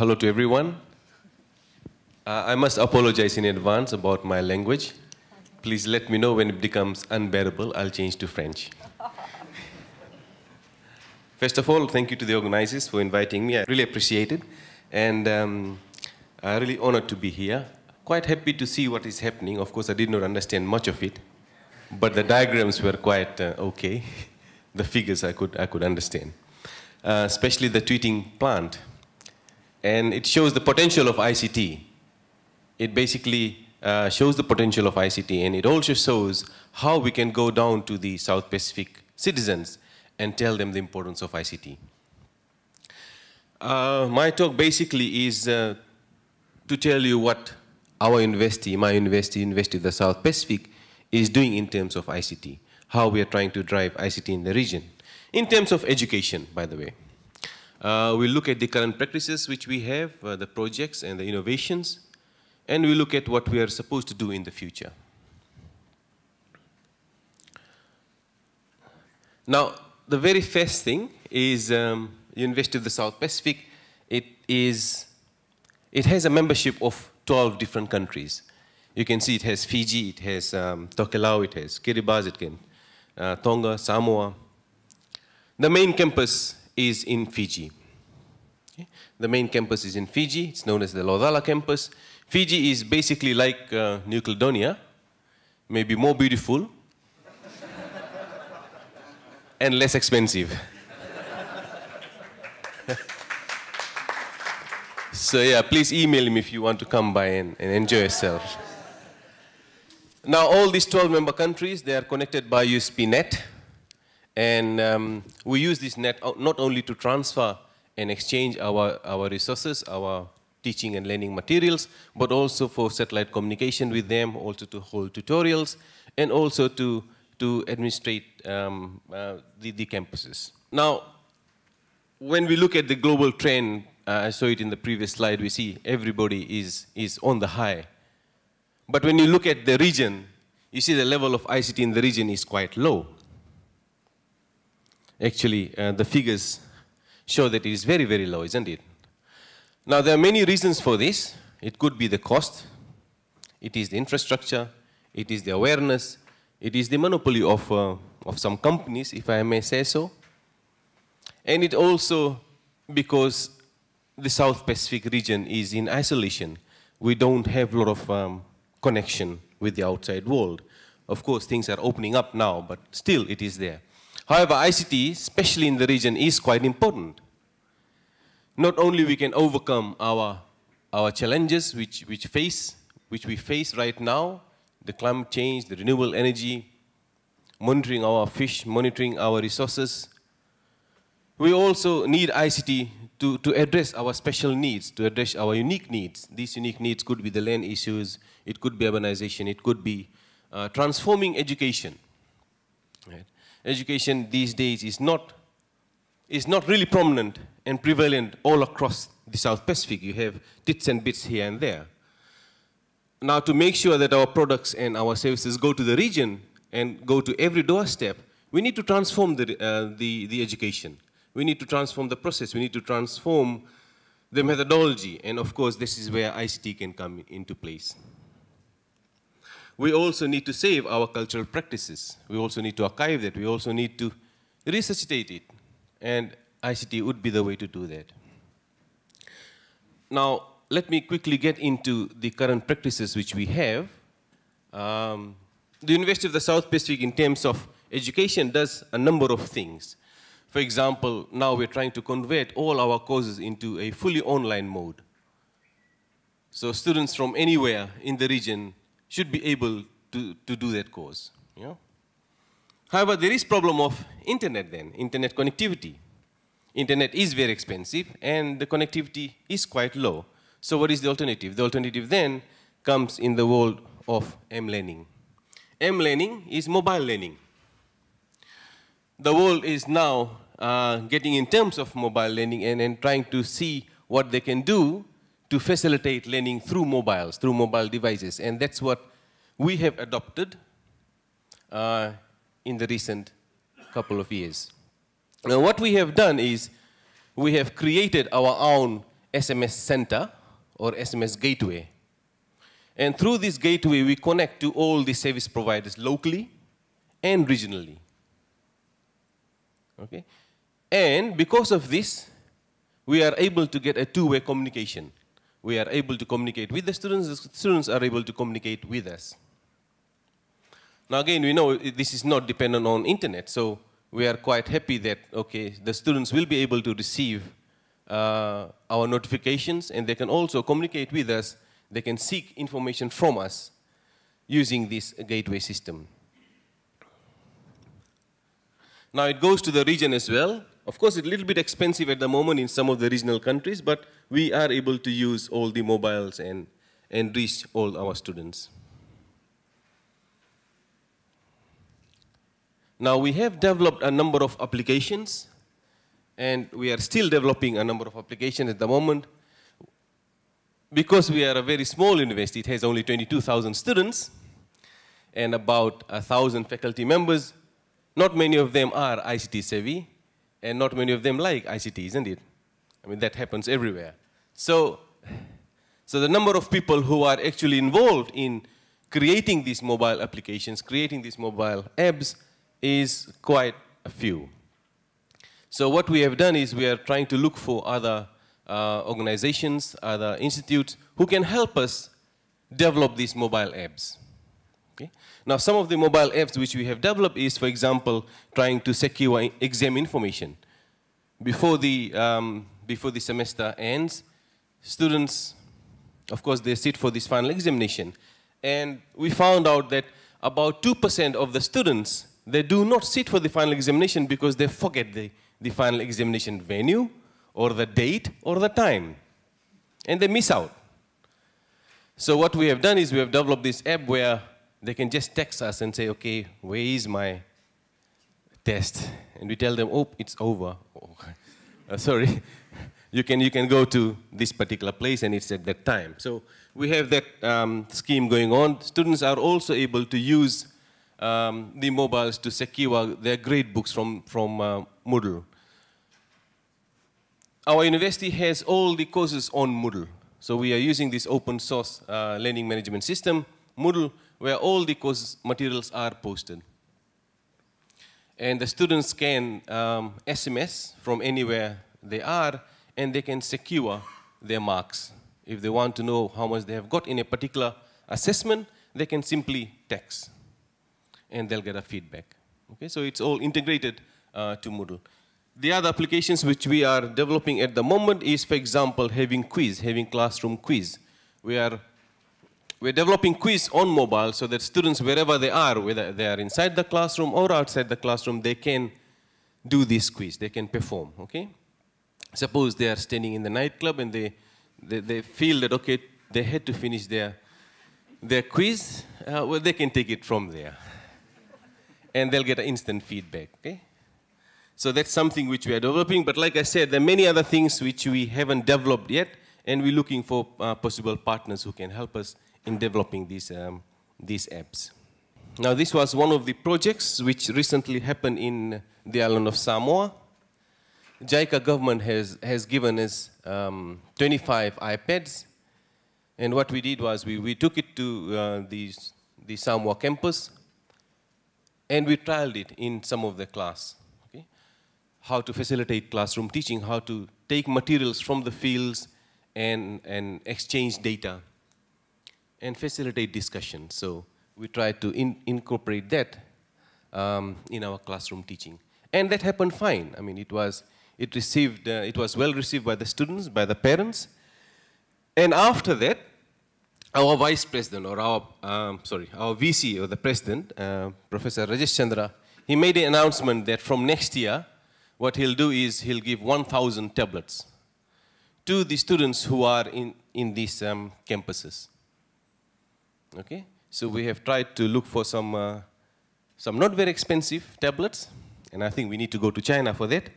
hello to everyone. I must apologize in advance about my language. Please let me know when it becomes unbearable. I'll change to French. First of all, thank you to the organizers for inviting me. I really appreciate it. And I'm really honored to be here. Quite happy to see what is happening. Of course, I did not understand much of it, but the diagrams were quite okay. The figures I could understand, especially the tweeting plant. And it shows the potential of ICT. It basically shows the potential of ICT, and it also shows how we can go down to the South Pacific citizens and tell them the importance of ICT. My talk basically is to tell you what our university, my university, University of the South Pacific, is doing in terms of ICT, how we are trying to drive ICT in the region. In terms of education, by the way. We look at the current practices which we have, the projects and the innovations, and we look at what we are supposed to do in the future. Now, the very first thing is University of the South Pacific. It has a membership of 12 different countries. You can see it has Fiji, it has Tokelau, it has Kiribati, it can Tonga, Samoa. The main campus is in Fiji. Okay? The main campus is in Fiji. It's known as the Lodala campus. Fiji is basically like New Caledonia, maybe more beautiful and less expensive. So yeah, please email me if you want to come by and enjoy yourself. Now, all these 12 member countries, they are connected by USP net. And we use this net not only to transfer and exchange our resources, our teaching and learning materials, but also for satellite communication with them, also to hold tutorials, and also to administrate the campuses. Now, when we look at the global trend, I saw it in the previous slide, we see everybody is on the high. But when you look at the region, you see the level of ICT in the region is quite low. Actually, the figures show that it is very, very low, isn't it? Now, there are many reasons for this. It could be the cost. It is the infrastructure. It is the awareness. It is the monopoly of some companies, if I may say so. And it also because the South Pacific region is in isolation. We don't have a lot of connection with the outside world. Of course, things are opening up now, but still it is there. However, ICT, especially in the region, is quite important. Not only we can overcome our challenges which we face right now, the climate change, the renewable energy, monitoring our fish, monitoring our resources. We also need ICT to address our special needs, to address our unique needs. These unique needs could be the land issues, it could be urbanization, it could be transforming education. Right? Education these days is not really prominent and prevalent all across the South Pacific. You have bits and bits here and there. Now, to make sure that our products and our services go to the region and go to every doorstep, we need to transform the education. We need to transform the process. We need to transform the methodology. And of course, this is where ICT can come into place. We also need to save our cultural practices. We also need to archive that. We also need to resuscitate it. And ICT would be the way to do that. Now, let me quickly get into the current practices which we have. The University of the South Pacific, in terms of education, does a number of things. For example, now we're trying to convert all our courses into a fully online mode. So students from anywhere in the region should be able to do that course. Yeah? However, there is problem of internet then, internet connectivity. Internet is very expensive and the connectivity is quite low. So what is the alternative? The alternative then comes in the world of M-learning. M-learning is mobile learning. The world is now getting in terms of mobile learning and trying to see what they can do to facilitate learning through mobiles, through mobile devices. And that's what we have adopted in the recent couple of years. Now, what we have done is we have created our own SMS center or SMS gateway. And through this gateway, we connect to all the service providers locally and regionally. Okay? And because of this, we are able to get a two-way communication. We are able to communicate with the students are able to communicate with us. Now again, we know this is not dependent on internet, so we are quite happy that, okay, the students will be able to receive our notifications, and they can also communicate with us. They can seek information from us using this gateway system. Now it goes to the region as well. Of course, it's a little bit expensive at the moment in some of the regional countries, but we are able to use all the mobiles and reach all our students. Now we have developed a number of applications, and we are still developing a number of applications at the moment. Because we are a very small university, it has only 22,000 students and about 1,000 faculty members. Not many of them are ICT savvy, and not many of them like ICT, isn't it? I mean, that happens everywhere. So the number of people who are actually involved in creating these mobile applications, creating these mobile apps, is quite a few. So what we have done is we are trying to look for other organizations, other institutes who can help us develop these mobile apps. Okay? Now, some of the mobile apps which we have developed is, for example, trying to secure exam information. Before the semester ends, students, of course, they sit for this final examination. And we found out that about 2% of the students, they do not sit for the final examination because they forget the final examination venue, or the date, or the time. And they miss out. So what we have done is we have developed this app where they can just text us and say, okay, where is my test? And we tell them, oh, it's over. Oh, sorry. You can go to this particular place and it's at that time. So we have that scheme going on. Students are also able to use the mobiles to secure their grade books from Moodle. Our university has all the courses on Moodle. So we are using this open source learning management system, Moodle, where all the course materials are posted. And the students can SMS from anywhere they are, and they can secure their marks. If they want to know how much they have got in a particular assessment, they can simply text, and they'll get a feedback. Okay, so it's all integrated to Moodle. The other applications which we are developing at the moment is, for example, having classroom quiz. We're developing quiz on mobile so that students, wherever they are, whether they are inside the classroom or outside the classroom, they can do this quiz, they can perform, okay? Suppose they are standing in the nightclub and they feel that, okay, they had to finish their quiz, well, they can take it from there. And they'll get an instant feedback, okay? So that's something which we are developing, but like I said, there are many other things which we haven't developed yet, and we're looking for possible partners who can help us in developing these apps. Now, this was one of the projects which recently happened in the island of Samoa. JICA government has given us 25 iPads, and what we did was we took it to the Samoa campus, and we trialed it in some of the class. How to facilitate classroom teaching, how to take materials from the fields and exchange data and facilitate discussion. So we tried to incorporate that in our classroom teaching. And that happened fine. I mean, it was well received by the students, by the parents. And after that, our vice president, or our VC, or the president, Professor Rajesh Chandra, he made an announcement that from next year, what he'll do is he'll give 1,000 tablets to the students who are in these campuses. Okay? So we have tried to look for some not very expensive tablets, and I think we need to go to China for that.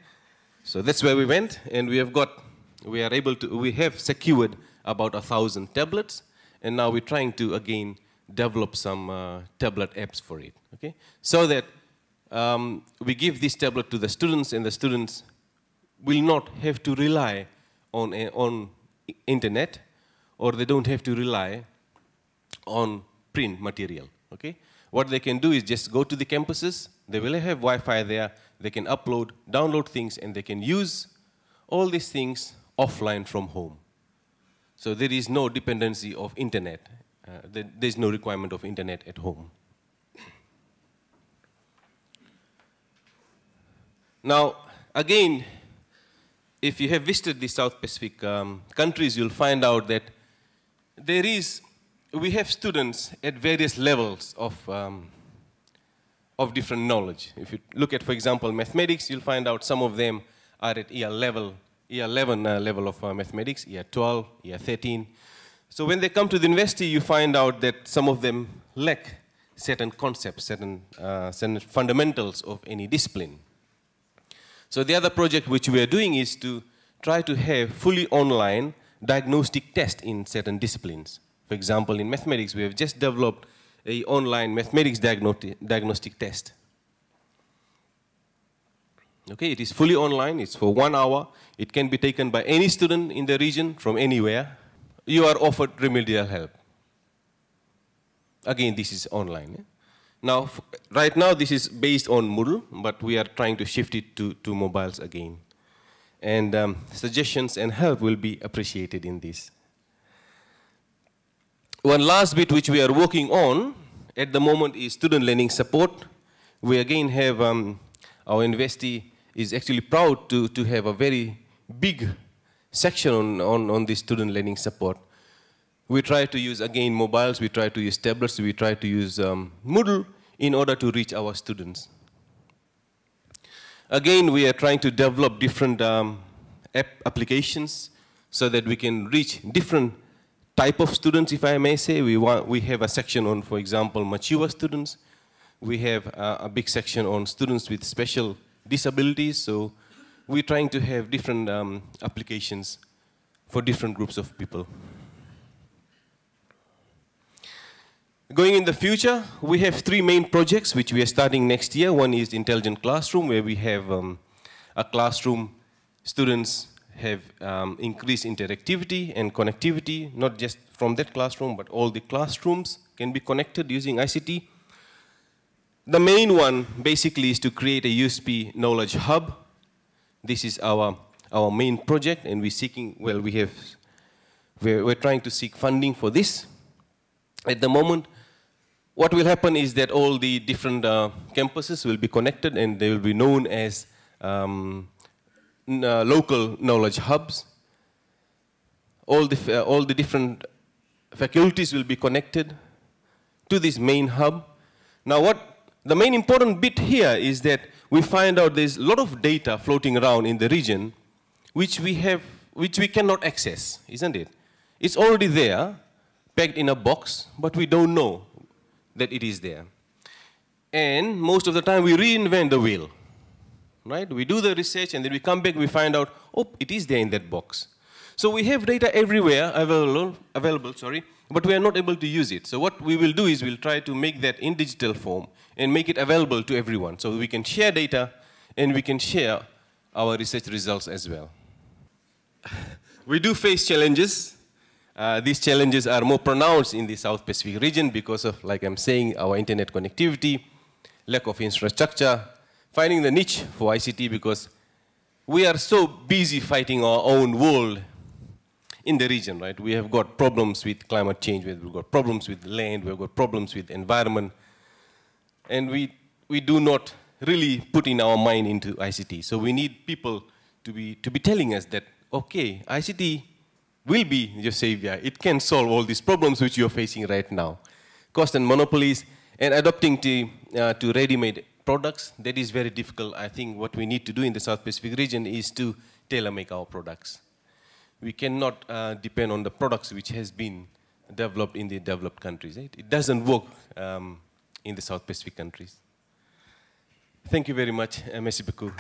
So that's where we went, and we have secured about 1,000 tablets, and now we're trying to again develop some tablet apps for it. Okay? So that we give this tablet to the students, and the students will not have to rely on internet, or they don't have to rely on print material, okay? What they can do is just go to the campuses, they will have Wi-Fi there, they can upload, download things, and they can use all these things offline from home. So there is no dependency of internet. There's no requirement of internet at home. Now, again, if you have visited the South Pacific countries, you'll find out that we have students at various levels of different knowledge. If you look at, for example, mathematics, you'll find out some of them are at year 11 level of mathematics, year 12, year 13. So when they come to the university, you find out that some of them lack certain concepts, certain fundamentals of any discipline. So the other project which we are doing is to try to have fully online diagnostic tests in certain disciplines. For example, in mathematics, we have just developed an online mathematics diagnostic test. Okay, it is fully online, it's for 1 hour. It can be taken by any student in the region from anywhere. You are offered remedial help. Again, this is online. Eh? Now, right now, this is based on Moodle, but we are trying to shift it to mobiles again. And suggestions and help will be appreciated in this. One last bit which we are working on at the moment is student learning support. We again have, our university is actually proud to have a very big section on this student learning support. We try to use, again, mobiles, we try to use tablets, we try to use Moodle in order to reach our students. Again, we are trying to develop different applications so that we can reach different type of students, if I may say. We have a section on, for example, mature students. We have a big section on students with special disabilities. So we're trying to have different applications for different groups of people. Going in the future, we have 3 main projects which we are starting next year. One is Intelligent Classroom, where we have a classroom. Students have increased interactivity and connectivity, not just from that classroom, but all the classrooms can be connected using ICT. The main one basically is to create a USP knowledge hub. This is our main project, and we're seeking, well, we're trying to seek funding for this. At the moment, what will happen is that all the different campuses will be connected, and they will be known as local knowledge hubs. All the different faculties will be connected to this main hub. Now, the main important bit here is that we find out there's a lot of data floating around in the region which we cannot access, isn't it? It's already there, packed in a box, but we don't know that it is there. And most of the time we reinvent the wheel, right? We do the research and then we come back, we find out, oh, it is there in that box. So we have data everywhere available, but we are not able to use it. So what we will do is we'll try to make that in digital form and make it available to everyone. So we can share data and we can share our research results as well. We do face challenges. These challenges are more pronounced in the South Pacific region because of, like I'm saying, our internet connectivity, lack of infrastructure, finding the niche for ICT because we are so busy fighting our own world in the region, right? We have got problems with climate change, we've got problems with land, we've got problems with environment, and we do not really put in our mind into ICT. So we need people to be telling us that, okay, ICT will be your savior. It can solve all these problems which you're facing right now. Cost and monopolies, and adopting to ready-made products, that is very difficult. I think what we need to do in the South Pacific region is to tailor-make our products. We cannot depend on the products which has been developed in the developed countries. Right? It doesn't work in the South Pacific countries. Thank you very much. Merci beaucoup.